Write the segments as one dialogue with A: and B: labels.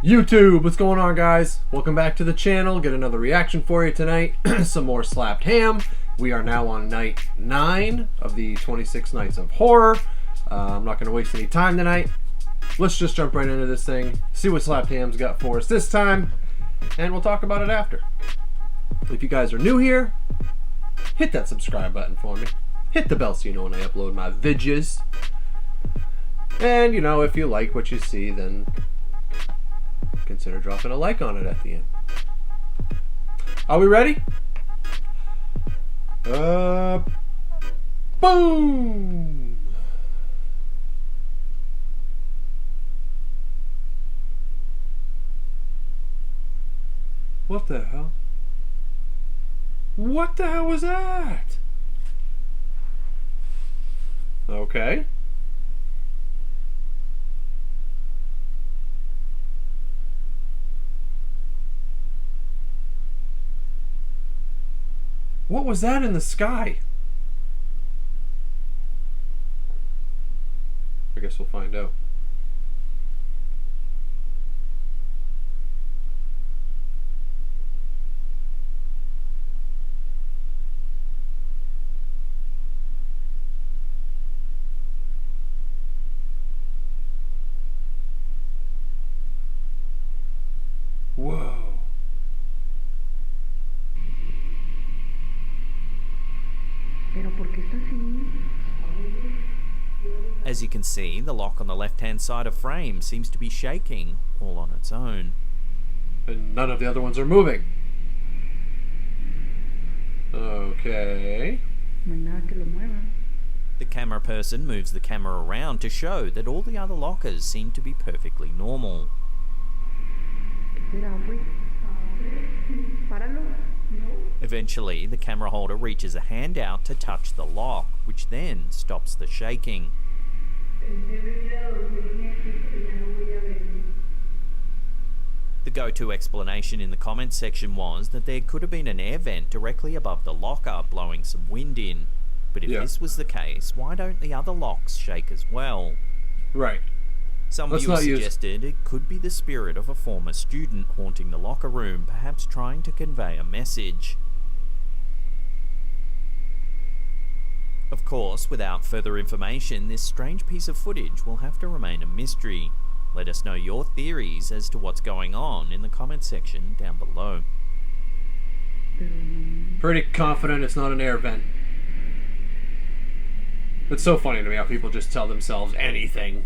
A: YouTube, what's going on, guys? Welcome back to the channel. Get another reaction for you tonight. Some more SlappedHam. We are now on night 9 of the 26 Nights of Horror. I'm not going to waste any time tonight. Let's just jump right into this thing, see what SlappedHam's got for us this time, and we'll talk about it after. If you guys are new here, hit that subscribe button for me. Hit the bell so you know when I upload my videos. And, you know, if you like what you see, then consider dropping a like on it at the end. Are we ready? Boom! What the hell? What the hell was that? Okay. What was that in the sky? I guess we'll find out. Whoa.
B: As you can see, the lock on the left-hand side of frame seems to be shaking all on its own.
A: And none of the other ones are moving. Okay.
B: The camera person moves the camera around to show that all the other lockers seem to be perfectly normal. Eventually, the camera holder reaches a hand out to touch the lock, which then stops the shaking. The go-to explanation in the comments section was that there could have been an air vent directly above the locker blowing some wind in. But if this was the case, why don't the other locks shake as well?
A: Right.
B: Some viewers suggested it could be the spirit of a former student haunting the locker room, perhaps trying to convey a message. Of course, without further information, this strange piece of footage will have to remain a mystery. Let us know your theories as to what's going on in the comment section down below.
A: Pretty confident it's not an air vent. It's so funny to me how people just tell themselves anything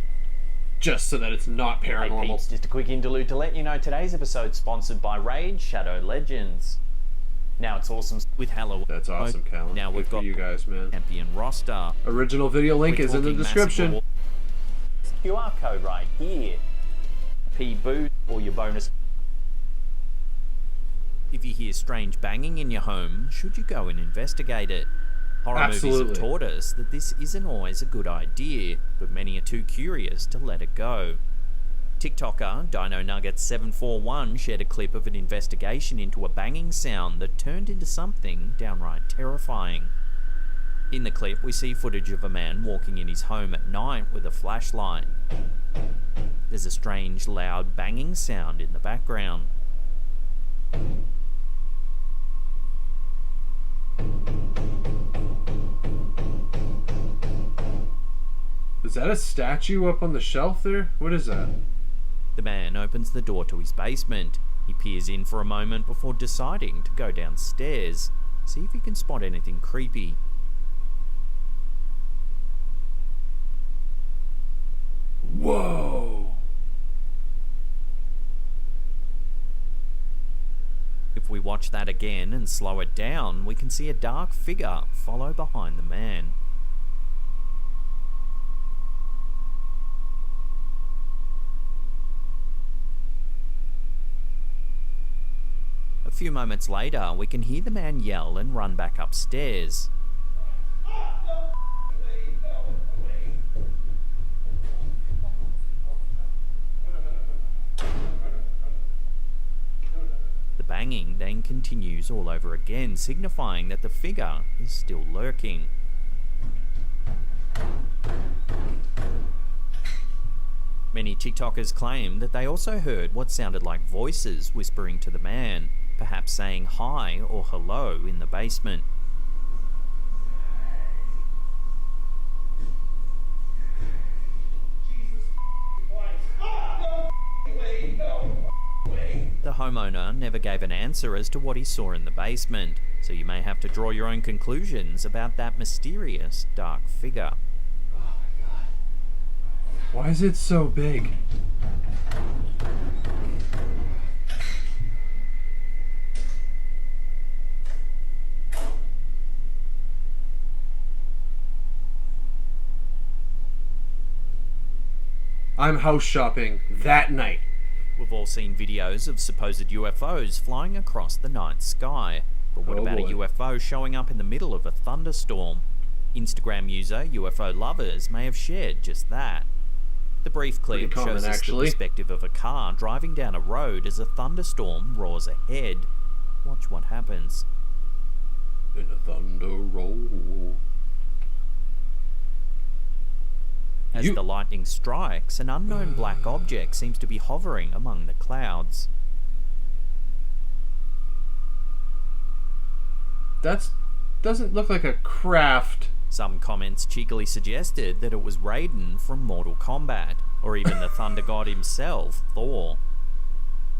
A: just so that it's not paranormal.
C: Hey peeps, just a quick interlude to let you know today's episode sponsored by Raid Shadow Legends. Now it's awesome
B: with Halloween.
A: That's awesome, Callum.
B: Now we've got
A: you guys, man.
B: Champion roster.
A: Original video link is in the description.
C: QR code right here. P-boot or your bonus.
B: If you hear strange banging in your home, should you go and investigate it? Horror movies have taught us that this isn't always a good idea, but many are too curious to let it go. TikToker Dino Nuggets 741 shared a clip of an investigation into a banging sound that turned into something downright terrifying. In the clip, we see footage of a man walking in his home at night with a flashlight. There's a strange, loud banging sound in the background.
A: Is that a statue up on the shelf there? What is that?
B: The man opens the door to his basement. He peers in for a moment before deciding to go downstairs, see if he can spot anything creepy.
A: Whoa!
B: If we watch that again and slow it down, we can see a dark figure follow behind the man. A few moments later, we can hear the man yell and run back upstairs. The banging then continues all over again, signifying that the figure is still lurking. Many TikTokers claim that they also heard what sounded like voices whispering to the man, perhaps saying hi or hello in the basement. The homeowner never gave an answer as to what he saw in the basement, so you may have to draw your own conclusions about that mysterious dark figure.
A: Why is it so big? I'm house shopping that night.
B: We've all seen videos of supposed UFOs flying across the night sky, but what about a UFO showing up in the middle of a thunderstorm? Instagram user UFO Lovers may have shared just that. The brief clip shows us the perspective of a car driving down a road as a thunderstorm roars ahead. Watch what happens.
A: In a thunder roll.
B: As the lightning strikes, an unknown black object seems to be hovering among the clouds.
A: That doesn't look like a craft.
B: Some comments cheekily suggested that it was Raiden from Mortal Kombat, or even the Thunder God himself, Thor.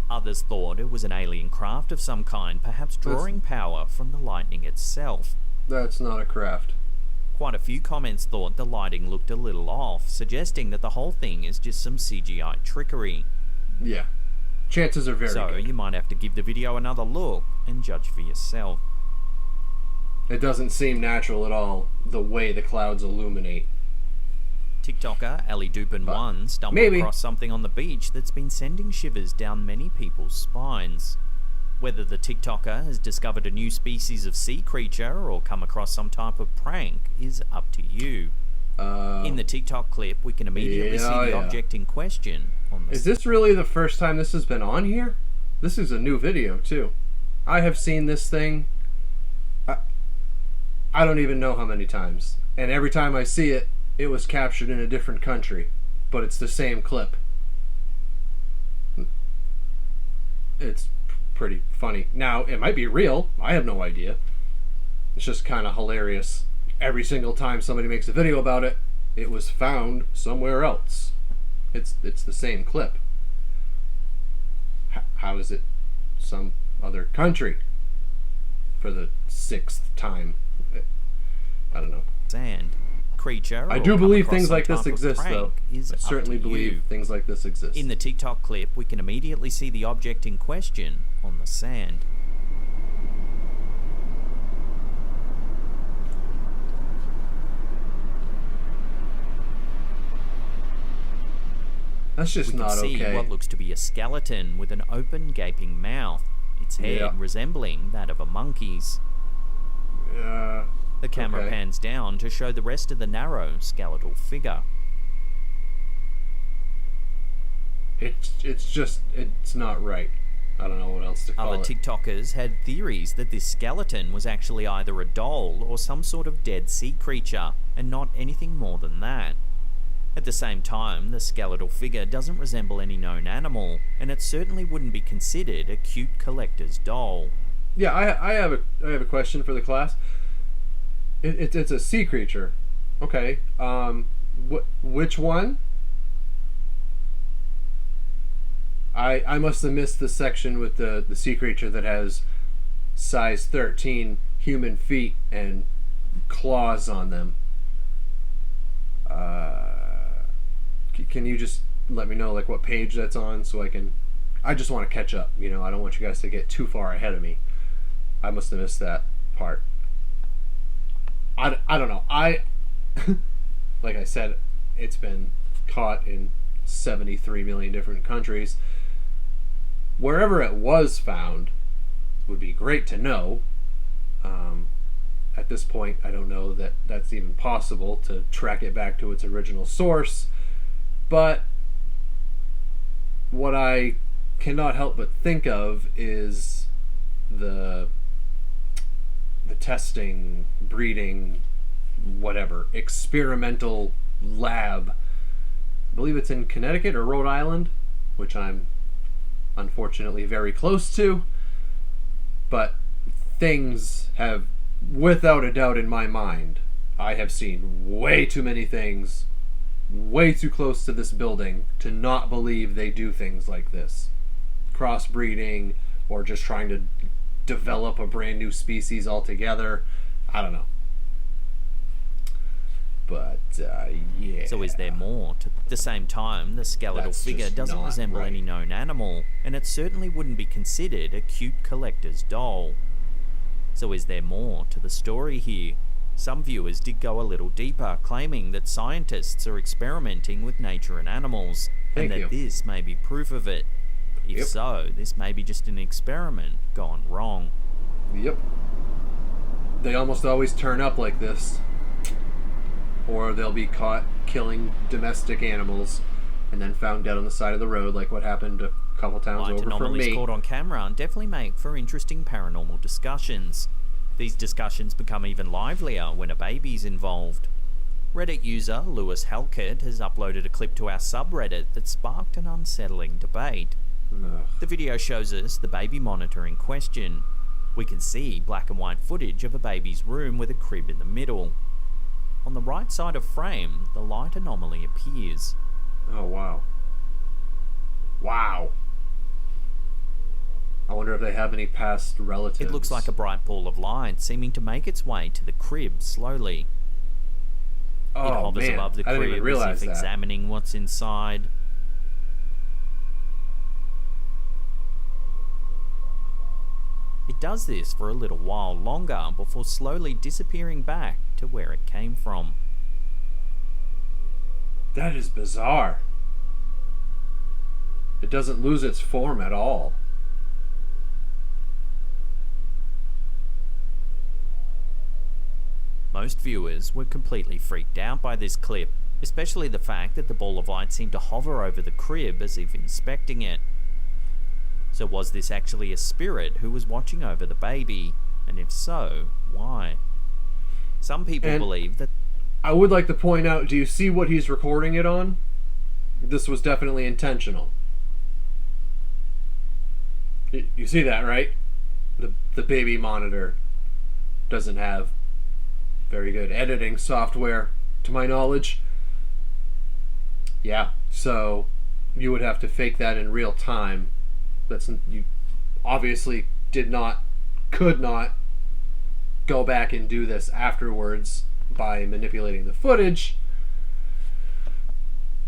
B: Others thought it was an alien craft of some kind, perhaps drawing power from the lightning itself.
A: That's not a craft.
B: Quite a few comments thought the lighting looked a little off, suggesting that the whole thing is just some CGI trickery.
A: Yeah. Chances are very good.
B: So you might have to give the video another look and judge for yourself.
A: It doesn't seem natural at all, the way the clouds illuminate.
B: TikToker Ali Dupin1 stumbled across something on the beach that's been sending shivers down many people's spines. Whether the TikToker has discovered a new species of sea creature or come across some type of prank is up to you. In the TikTok clip, we can immediately see the object in question on the...
A: Is this really the first time this has been on here? This is a new video, too. I have seen this thing... I don't even know how many times. And every time I see it, it was captured in a different country. But it's the same clip. It's pretty funny. Now, it might be real. I have no idea. It's just kind of hilarious. Every single time somebody makes a video about it, it was found somewhere else. It's the same clip. How is it some other country? For the 6th time. I don't know.
B: Sand creature.
A: I do believe things like this exist, though. I certainly believe things like this exist.
B: In the TikTok clip, we can immediately see the object in question on the sand.
A: That's just not okay.
B: We can see what looks to be a skeleton with an open, gaping mouth. Its head resembling that of a monkey's. The camera pans down to show the rest of the narrow, skeletal figure.
A: It's not right. I don't know what else to call it.
B: Other TikTokers had theories that this skeleton was actually either a doll or some sort of dead sea creature, and not anything more than that. At the same time, the skeletal figure doesn't resemble any known animal, and it certainly wouldn't be considered a cute collector's doll.
A: Yeah, I have a question for the class. It's a sea creature. Okay. Which one? I must have missed the section with the sea creature that has size 13 human feet and claws on them. Can you just let me know like what page that's on so I just want to catch up, I don't want you guys to get too far ahead of me. I must have missed that part. I don't know. Like I said, it's been caught in 73 million different countries. Wherever it was found would be great to know. At this point, I don't know that that's even possible to track it back to its original source. But what I cannot help but think of is the testing, breeding, whatever, experimental lab believe it's in Connecticut or Rhode Island, which I'm unfortunately very close to. But things have, without a doubt in my mind, I have seen way too many things way too close to this building to not believe they do things like this. Crossbreeding or just trying to develop a brand new species altogether. I don't know. But, yeah.
B: So is there more? At the same time, the skeletal
A: That's
B: figure
A: just
B: doesn't
A: not
B: resemble
A: right.
B: any known animal, and it certainly wouldn't be considered a cute collector's doll. So is there more to the story here? Some viewers did go a little deeper, claiming that scientists are experimenting with nature and animals, and that this may be proof of it. If so, this may be just an experiment gone wrong.
A: Yep. They almost always turn up like this. Or they'll be caught killing domestic animals and then found dead on the side of the road, like what happened a couple towns over from
B: anomalies
A: me.
B: Caught on camera definitely make for interesting paranormal discussions. These discussions become even livelier when a baby's involved. Reddit user Lewis Halkett has uploaded a clip to our subreddit that sparked an unsettling debate.
A: Ugh.
B: The video shows us the baby monitor in question. We can see black and white footage of a baby's room with a crib in the middle. On the right side of frame, the light anomaly appears.
A: Oh, wow. Wow. I wonder if they have any past relatives.
B: It looks like a bright ball of light seeming to make its way to the crib slowly.
A: Oh,
B: it hovers
A: man.
B: above the
A: I didn't even
B: crib
A: realize
B: as if
A: that.
B: examining what's inside. It does this for a little while longer before slowly disappearing back to where it came from.
A: That is bizarre. It doesn't lose its form at all.
B: Most viewers were completely freaked out by this clip, especially the fact that the ball of light seemed to hover over the crib as if inspecting it. So was this actually a spirit who was watching over the baby? And if so, why? Some people believe that...
A: I would like to point out, do you see what he's recording it on? This was definitely intentional. You see that, right? The baby monitor doesn't have very good editing software, to my knowledge. Yeah, so you would have to fake that in real time. You obviously could not go back and do this afterwards by manipulating the footage.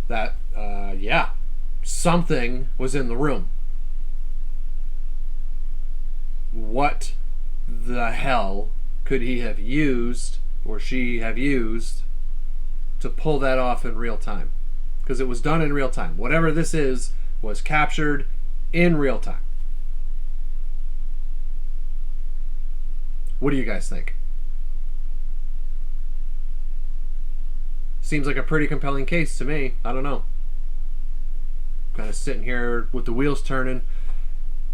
A: That, yeah, something was in the room. What the hell could he have used, or she have used, to pull that off in real time? Because it was done in real time. Whatever this is was captured in real time. What do you guys think? Seems like a pretty compelling case to me. I don't know. Kind of sitting here with the wheels turning.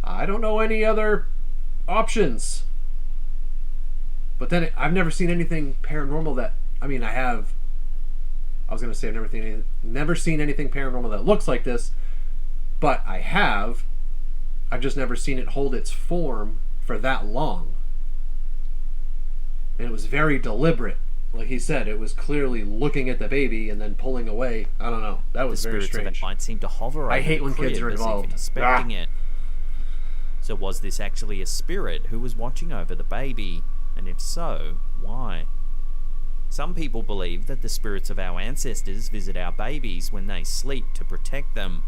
A: I don't know any other options. But then I've never seen anything paranormal that... I mean, I was going to say I've never seen anything paranormal that looks like this. But I've just never seen it hold its form for that long. And it was very deliberate. Like he said, it was clearly looking at the baby and then pulling away. I don't know. That was very strange.
B: The spirits of it might seem to hover over
A: I hate when kids are involved.
B: Inspecting it. So was this actually a spirit who was watching over the baby? And if so, why? Some people believe that the spirits of our ancestors visit our babies when they sleep to protect them.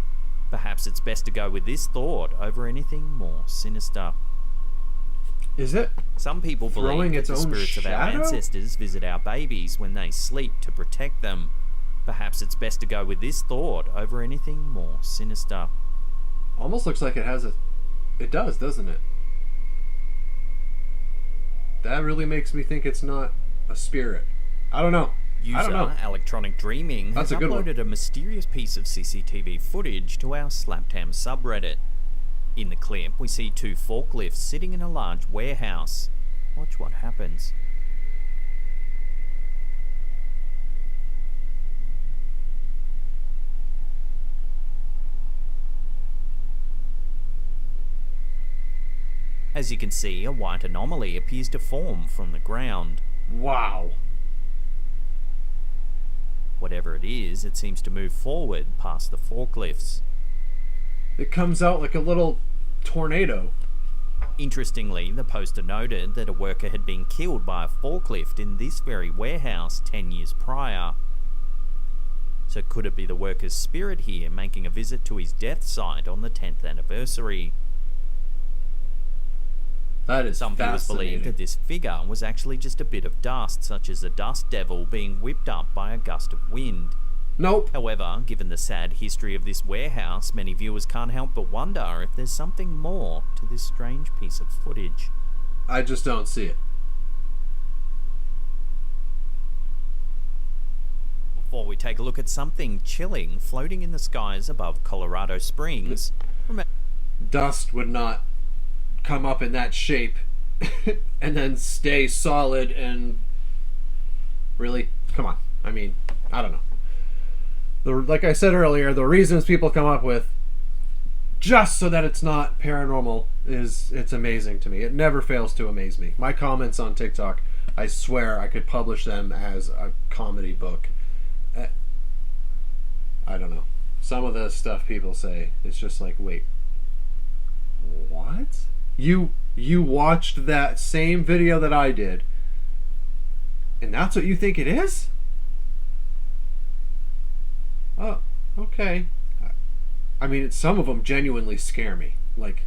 B: Perhaps it's best to go with this thought over anything more sinister.
A: Is it?
B: Some people believe that the spirits of our ancestors visit our babies when they sleep to protect them. Perhaps it's best to go with this thought over anything more sinister.
A: Almost looks like it has a... It does, doesn't it? That really makes me think it's not a spirit. I don't know.
B: User Electronic Dreaming has uploaded a mysterious piece of CCTV footage to our SlappedHam subreddit. In the clip, we see two forklifts sitting in a large warehouse. Watch what happens. As you can see, a white anomaly appears to form from the ground.
A: Wow.
B: Whatever it is, it seems to move forward past the forklifts.
A: It comes out like a little tornado.
B: Interestingly, the poster noted that a worker had been killed by a forklift in this very warehouse 10 years prior. So could it be the worker's spirit here making a visit to his death site on the 10th anniversary?
A: That is
B: Some viewers believe
A: fascinating.
B: that this figure was actually just a bit of dust, such as a dust devil being whipped up by a gust of wind.
A: Nope.
B: However, given the sad history of this warehouse, many viewers can't help but wonder if there's something more to this strange piece of footage.
A: I just don't see it.
B: Before we take a look at something chilling floating in the skies above Colorado Springs,
A: Dust would not come up in that shape and then stay solid and really, come on. I mean, I don't know. Like I said earlier, the reasons people come up with just so that it's not paranormal it's amazing to me. It never fails to amaze me. My comments on TikTok, I swear I could publish them as a comedy book. I don't know. Some of the stuff people say, it's just like, wait, what? You watched that same video that I did, and that's what you think it is? Oh, okay. I mean, some of them genuinely scare me. Like,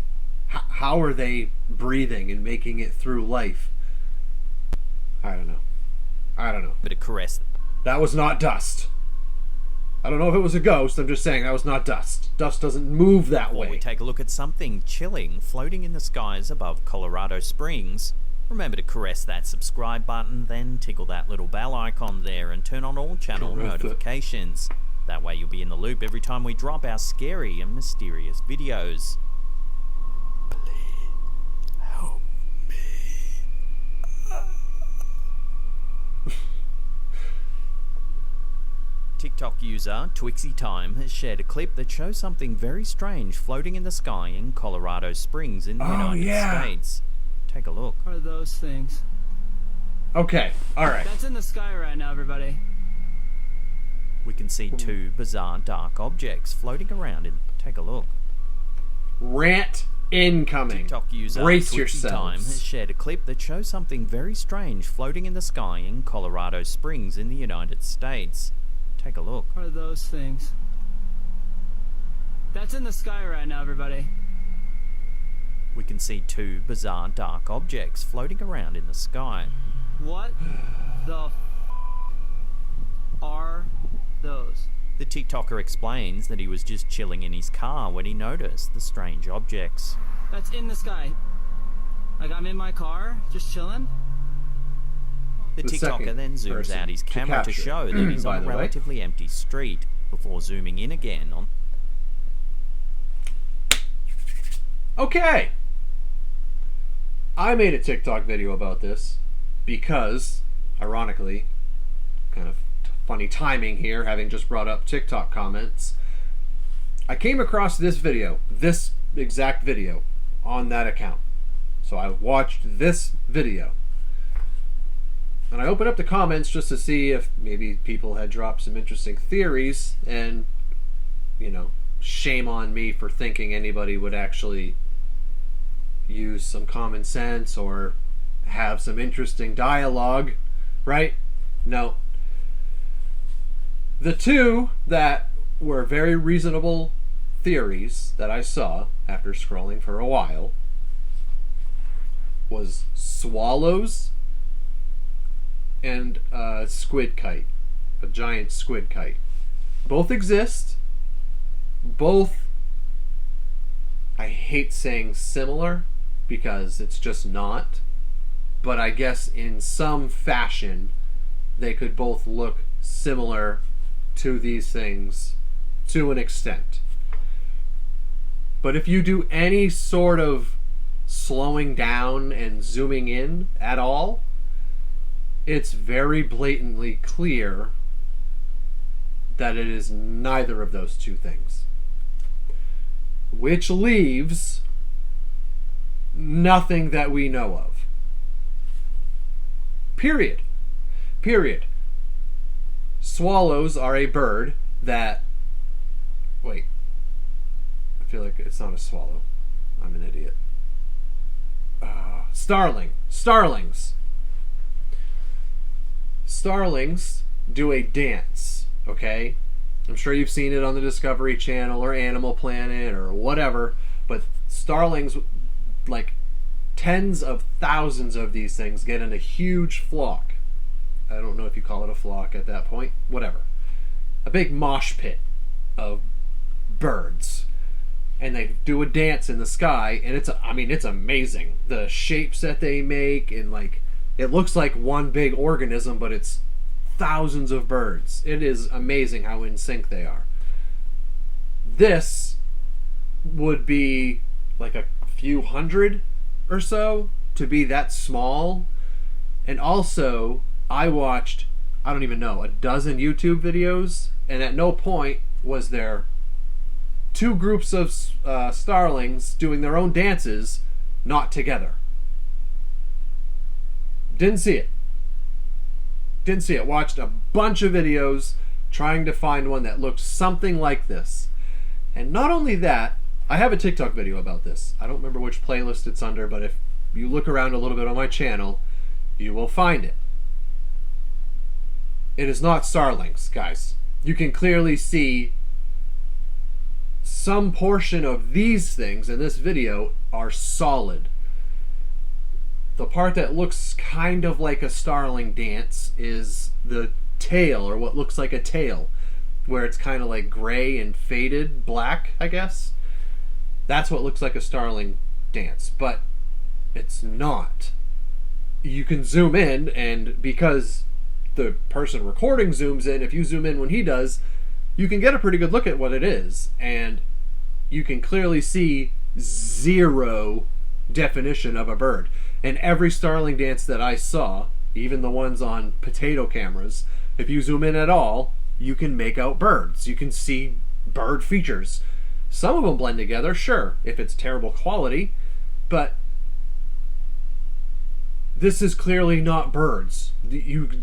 A: how are they breathing and making it through life? I don't know.
B: bit of caress.
A: That was not dust. I don't know if it was a ghost. I'm just saying that was not dust. Dust doesn't move that
B: Before we
A: way.
B: take a look at something chilling floating in the skies above Colorado Springs, remember to caress that subscribe button, then tickle that little bell icon there and turn on all channel
A: Caress it.
B: notifications. That way you'll be in the loop every time we drop our scary and mysterious videos.
D: Help me.
B: TikTok user Twixy Time has shared a clip that shows something very strange floating in the sky in Colorado Springs in the United States. Take a look.
D: What are those things?
A: Okay, alright.
D: That's in the sky right now, everybody.
B: We can see two bizarre dark objects floating around in. Take a look.
A: Rant incoming.
B: TikTok user
A: Brace
B: Twixy Time has
A: yourselves.
B: shared a clip that shows something very strange floating in the sky in Colorado Springs in the United States. Take a look.
D: What are those things? That's in the sky right now, everybody.
B: We can see two bizarre dark objects floating around in the sky.
D: What the are those?
B: The TikToker explains that he was just chilling in his car when he noticed the strange objects.
D: That's in the sky. Like, I'm in my car, just chilling.
B: The
A: The
B: TikToker
A: second
B: then zooms
A: person
B: out his
A: to
B: camera to
A: capture it,
B: show that he's
A: by
B: on a
A: the way.
B: relatively empty street before zooming in again on.
A: Okay. I made a TikTok video about this because, ironically, kind of funny timing here, having just brought up TikTok comments, I came across this video, this exact video, on that account. So I watched this video. And I opened up the comments just to see if maybe people had dropped some interesting theories, and, you know, shame on me for thinking anybody would actually use some common sense or have some interesting dialogue, right? No. The two that were very reasonable theories that I saw after scrolling for a while was swallows and a squid kite, a giant squid kite. Both exist. Both, I hate saying similar because it's just not, but I guess in some fashion they could both look similar to these things to an extent. But if you do any sort of slowing down and zooming in at all, it's very blatantly clear that it is neither of those two things. Which leaves nothing that we know of. Period. Swallows are a bird that... Wait. I feel like it's not a swallow. I'm an idiot. Starlings. Starlings do a dance, okay? I'm sure you've seen it on the Discovery Channel or Animal Planet or whatever, but starlings, like tens of thousands of these things, get in a huge flock. I don't know if you call it a flock at that point. Whatever. A big mosh pit of birds. And they do a dance in the sky, and it's amazing. The shapes that they make, and like, it looks like one big organism, but it's thousands of birds. It is amazing how in sync they are. This would be like a few hundred or so to be that small. And also, I watched, I don't even know, a dozen YouTube videos, and at no point was there two groups of starlings doing their own dances, not together. Didn't see it. Watched a bunch of videos trying to find one that looked something like this. And not only that, I have a TikTok video about this. I don't remember which playlist it's under, but if you look around a little bit on my channel, you will find it. It is not starlings, guys. You can clearly see some portion of these things in this video are solid. The part that looks kind of like a starling dance is the tail, or what looks like a tail, where it's kind of like gray and faded black, I guess. That's what looks like a starling dance, but it's not. You can zoom in, and because the person recording zooms in, if you zoom in when he does, you can get a pretty good look at what it is, and you can clearly see zero definition of a bird. And every starling dance that I saw, even the ones on potato cameras, if you zoom in at all, you can make out birds. You can see bird features. Some of them blend together, sure, if it's terrible quality, but this is clearly not birds.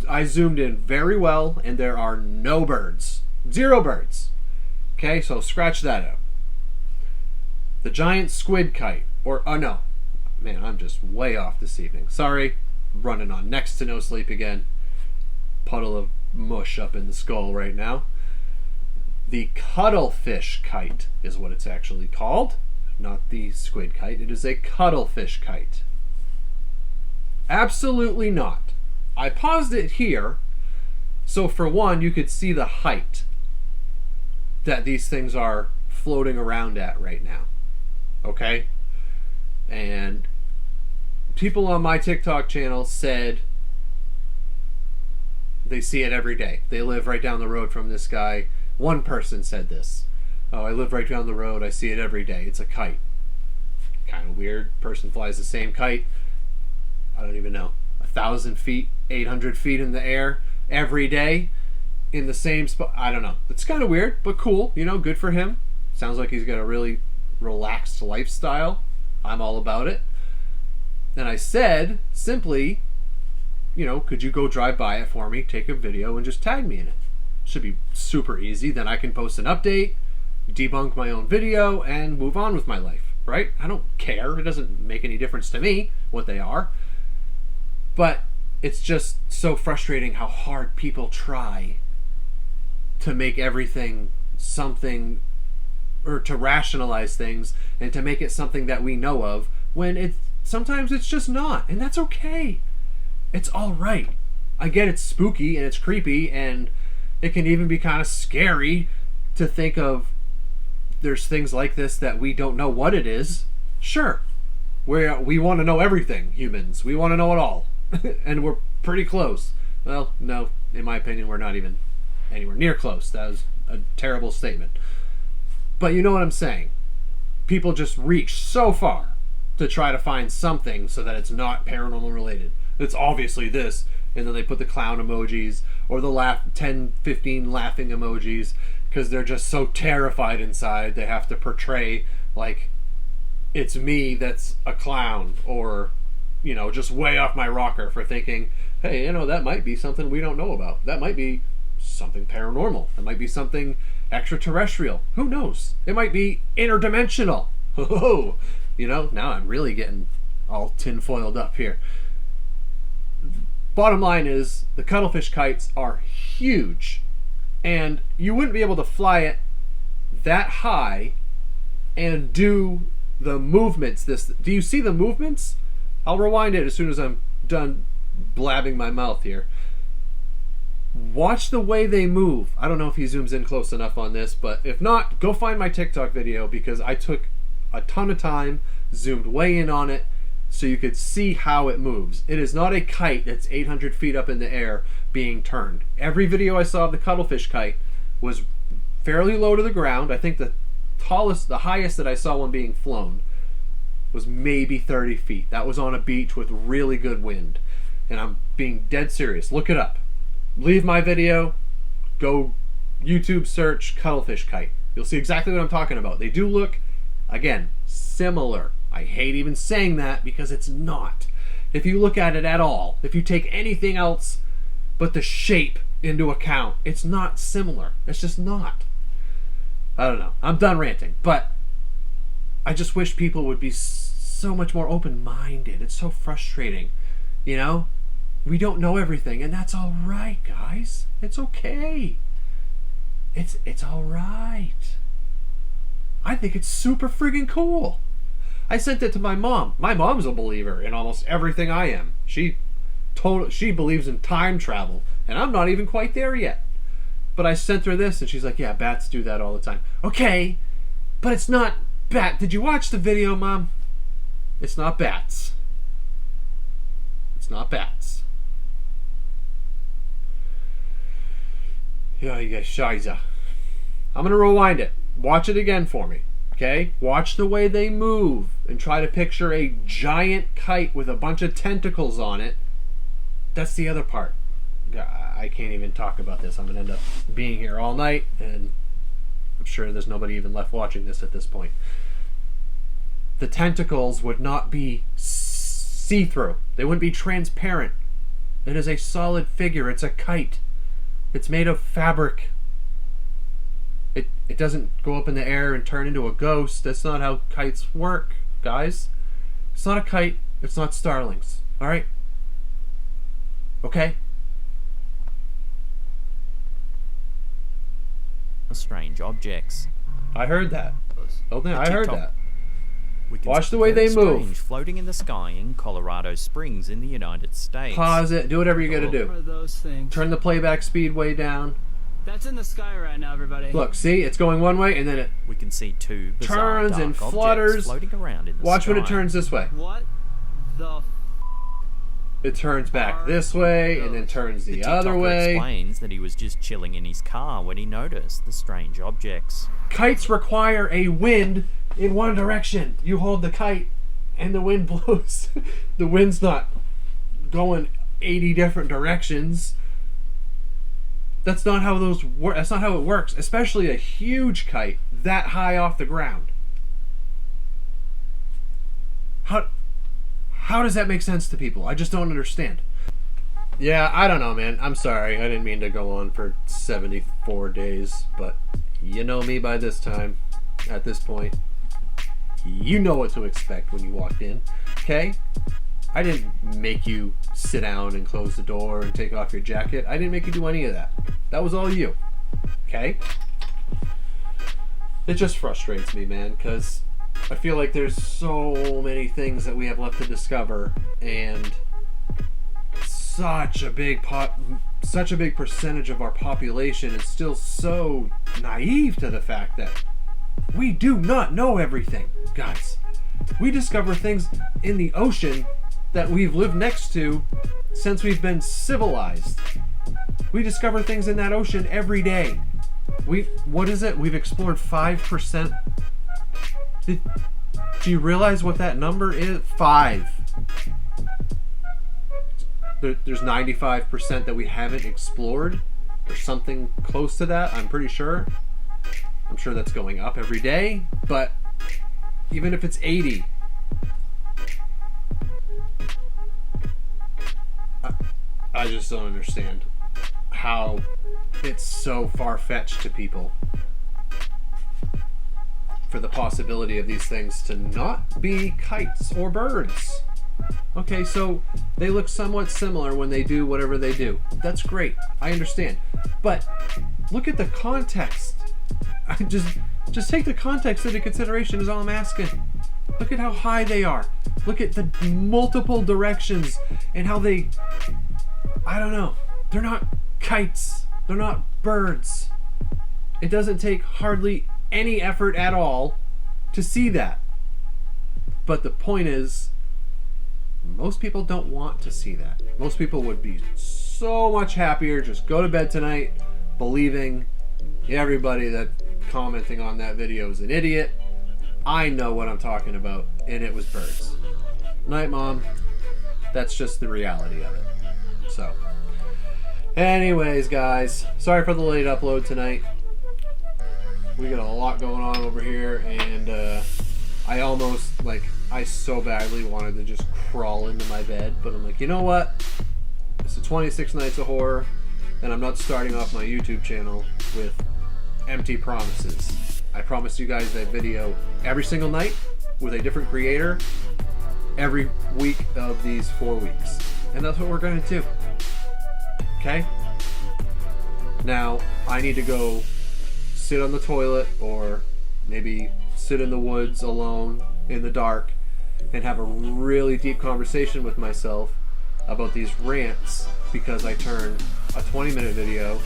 A: I zoomed in very well, and there are no birds. Zero birds. Okay, so scratch that out. The giant squid kite, or, oh no, man, I'm just way off this evening. Sorry, running on next to no sleep again. Puddle of mush up in the skull right now. The cuttlefish kite is what it's actually called. Not the squid kite, it is a cuttlefish kite. Absolutely not. I paused it here, so for one, you could see the height that these things are floating around at right now. Okay? And people on my TikTok channel said they see it every day. They live right down the road from this guy. One person said this. Oh, I live right down the road. I see it every day. It's a kite. Kind of weird. Person flies the same kite. I don't even know. 1,000 feet, 800 feet in the air every day in the same spot. I don't know. It's kind of weird, but cool. You know, good for him. Sounds like he's got a really relaxed lifestyle. I'm all about it. And I said, simply, you know, could you go drive by it for me, take a video, and just tag me in it? Should be super easy. Then I can post an update, debunk my own video, and move on with my life, right? I don't care. It doesn't make any difference to me what they are. But it's just so frustrating how hard people try to make everything something, or to rationalize things and to make it something that we know of, when sometimes it's just not, and that's okay. It's all right. I get it's spooky and it's creepy, and it can even be kind of scary to think of there's things like this that we don't know what it is. Sure, we want to know everything, humans. We want to know it all. And we're pretty close. Well, no, in my opinion, we're not even anywhere near close. That was a terrible statement. But you know what I'm saying. People just reach so far to try to find something so that it's not paranormal related. It's obviously this, and then they put the clown emojis or the 10, 15 laughing emojis because they're just so terrified inside they have to portray like it's me that's a clown, or, you know, just way off my rocker for thinking, hey, you know, that might be something we don't know about. That might be something paranormal. It might be something extraterrestrial. Who knows? It might be interdimensional. Oh, you know, now I'm really getting all tinfoiled up here. Bottom line is, the cuttlefish kites are huge, and you wouldn't be able to fly it that high and do the movements. Do you see the movements? I'll rewind it as soon as I'm done blabbing my mouth here. Watch the way they move. I don't know if he zooms in close enough on this, but if not, go find my TikTok video, because I took a ton of time, zoomed way in on it, so you could see how it moves. It is not a kite that's 800 feet up in the air being turned. Every video I saw of the cuttlefish kite was fairly low to the ground. I think the highest that I saw one being flown was maybe 30 feet. That was on a beach with really good wind. And I'm being dead serious. Look it up. Leave my video, go YouTube search cuttlefish kite. You'll see exactly what I'm talking about. They do look, again, similar. I hate even saying that, because it's not. If you look at it at all, if you take anything else but the shape into account, it's not similar. It's just not. I don't know. I'm done ranting, but I just wish people would be so much more open-minded. It's so frustrating, you know? We don't know everything, and that's all right, guys. It's okay. It's all right. I think it's super friggin' cool. I sent it to my mom. My mom's a believer in almost everything I am. She believes in time travel, and I'm not even quite there yet. But I sent her this, and she's like, yeah, bats do that all the time. Okay, but it's not bat. Did you watch the video, Mom? It's not bats. It's not bats. Yeah, you guys, shiza. I'm going to rewind it. Watch it again for me. Okay? Watch the way they move and try to picture a giant kite with a bunch of tentacles on it. That's the other part. I can't even talk about this. I'm going to end up being here all night, and I'm sure there's nobody even left watching this at this point. The tentacles would not be see-through. They wouldn't be transparent. It is a solid figure. It's a kite. It's made of fabric. It doesn't go up in the air and turn into a ghost. That's not how kites work, guys. It's not a kite. It's not starlings. All right? Okay?
B: Strange objects.
A: I heard that. Oh, yeah, I heard that.
B: We can
A: Watch
B: see
A: the way they
B: strange
A: move.
B: Floating in the sky in Colorado Springs in the United States.
A: Pause it. Do whatever you got to
D: What are
A: do.
D: those things?
A: Turn the playback speed way down.
D: That's in the sky right now, everybody.
A: Look, see? It's going one way, and then it
B: We can see two bizarre
A: turns
B: dark
A: and
B: objects
A: flutters.
B: floating around in the
A: Watch
B: sky.
A: when it turns this way.
D: What the
A: It turns back this way, and then turns the other
B: TikToker
A: way.
B: explains that he was just chilling in his car when he noticed the strange objects.
A: Kites require a wind in one direction. You hold the kite, and the wind blows. The wind's not going 80 different directions. That's not how those work. That's not how it works. Especially a huge kite that high off the ground. How does that make sense to people? I just don't understand. Yeah, I don't know, man. I'm sorry. I didn't mean to go on for 74 days, but you know me by this time. At this point, you know what to expect when you walked in. Okay? I didn't make you sit down and close the door and take off your jacket. I didn't make you do any of that. That was all you. Okay? It just frustrates me, man, because I feel like there's so many things that we have left to discover, and such a big percentage of our population is still so naive to the fact that we do not know everything, guys. We discover things in the ocean that we've lived next to since we've been civilized. We discover things in that ocean every day. What is it? We've explored 5%. Do you realize what that number is? 5. There's 95% that we haven't explored, or something close to that, I'm pretty sure. I'm sure that's going up every day, but even if it's 80. I just don't understand how it's so far-fetched to people for the possibility of these things to not be kites or birds. Okay, so they look somewhat similar when they do whatever they do. That's great. I understand. But look at the context. Just take the context into consideration is all I'm asking. Look at how high they are. Look at the multiple directions and how they... I don't know. They're not kites. They're not birds. It doesn't take hardly any effort at all to see that. But the point is, most people don't want to see that. Most people would be so much happier just go to bed tonight believing everybody that commenting on that video is an idiot. I know what I'm talking about, and it was birds. Night, Mom. That's just the reality of it. So, anyways, guys, sorry for the late upload tonight. We got a lot going on over here, and I almost, like, I so badly wanted to just crawl into my bed, but I'm like, you know what? It's the 26 Nights of Horror, and I'm not starting off my YouTube channel with empty promises. I promised you guys that video every single night with a different creator every week of these 4 weeks. And that's what we're going to do. Okay? Now, I need to go sit on the toilet or maybe sit in the woods alone in the dark and have a really deep conversation with myself about these rants because I turned a 20-minute video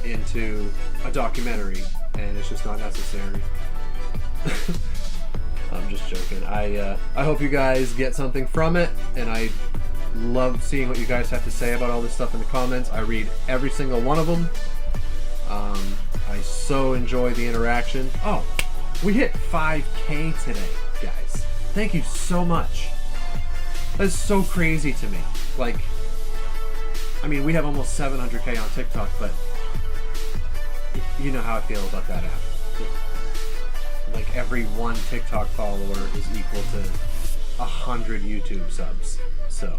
A: into a documentary and it's just not necessary. I'm just joking. I hope you guys get something from it, and I love seeing what you guys have to say about all this stuff in the comments. I read every single one of them. I so enjoy the interaction. Oh, we hit 5K today, guys. Thank you so much. That's so crazy to me. Like, I mean, we have almost 700K on TikTok, but you know how I feel about that app. Like, every one TikTok follower is equal to 100 YouTube subs. So,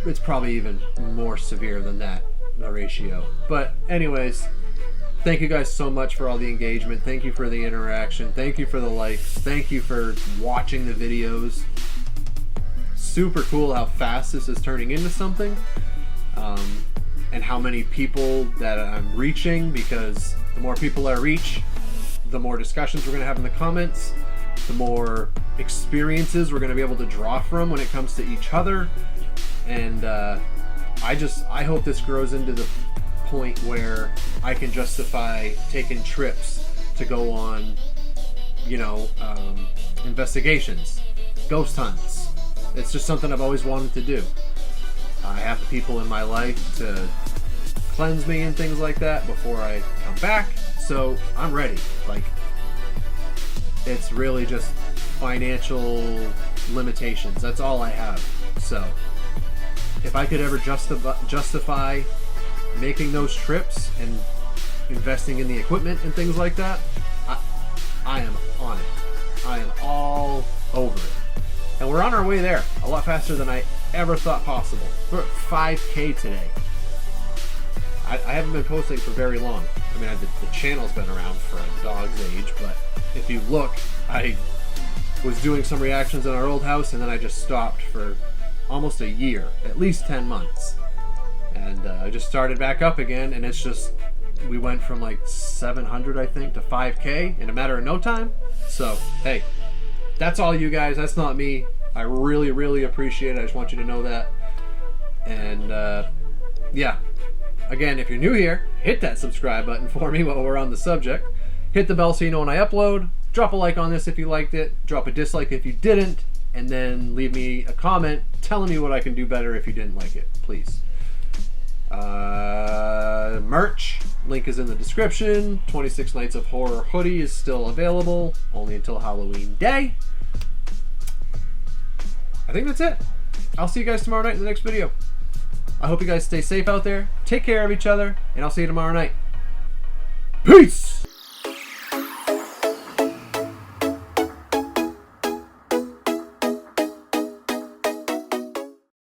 A: it's probably even more severe than that, the ratio. But anyways, thank you guys so much for all the engagement. Thank you for the interaction. Thank you for the likes. Thank you for watching the videos. Super cool how fast this is turning into something. And how many people that I'm reaching, because the more people I reach, the more discussions we're going to have in the comments, the more experiences we're going to be able to draw from when it comes to each other. And I hope this grows into the point where I can justify taking trips to go on, you know, investigations, ghost hunts. It's just something I've always wanted to do. I have the people in my life to cleanse me and things like that before I come back, so I'm ready. Like, it's really just financial limitations. That's all I have. So if I could ever justify making those trips and investing in the equipment and things like that, I am on it. I am all over it. And we're on our way there a lot faster than I ever thought possible. We're at 5K today. I haven't been posting for very long. I mean, the channel's been around for a dog's age, but if you look, I was doing some reactions in our old house, and then I just stopped for almost a year, at least 10 months. And I just started back up again, and it's just, we went from like 700, I think, to 5K in a matter of no time. So, hey, that's all you guys. That's not me. I really, really appreciate it. I just want you to know that. And, yeah. Again, if you're new here, hit that subscribe button for me while we're on the subject. Hit the bell so you know when I upload. Drop a like on this if you liked it. Drop a dislike if you didn't. And then leave me a comment telling me what I can do better if you didn't like it, please. Merch, link is in the description. 26 Nights of Horror hoodie is still available, only until Halloween Day. I think that's it. I'll see you guys tomorrow night in the next video. I hope you guys stay safe out there. Take care of each other, and I'll see you tomorrow night. Peace!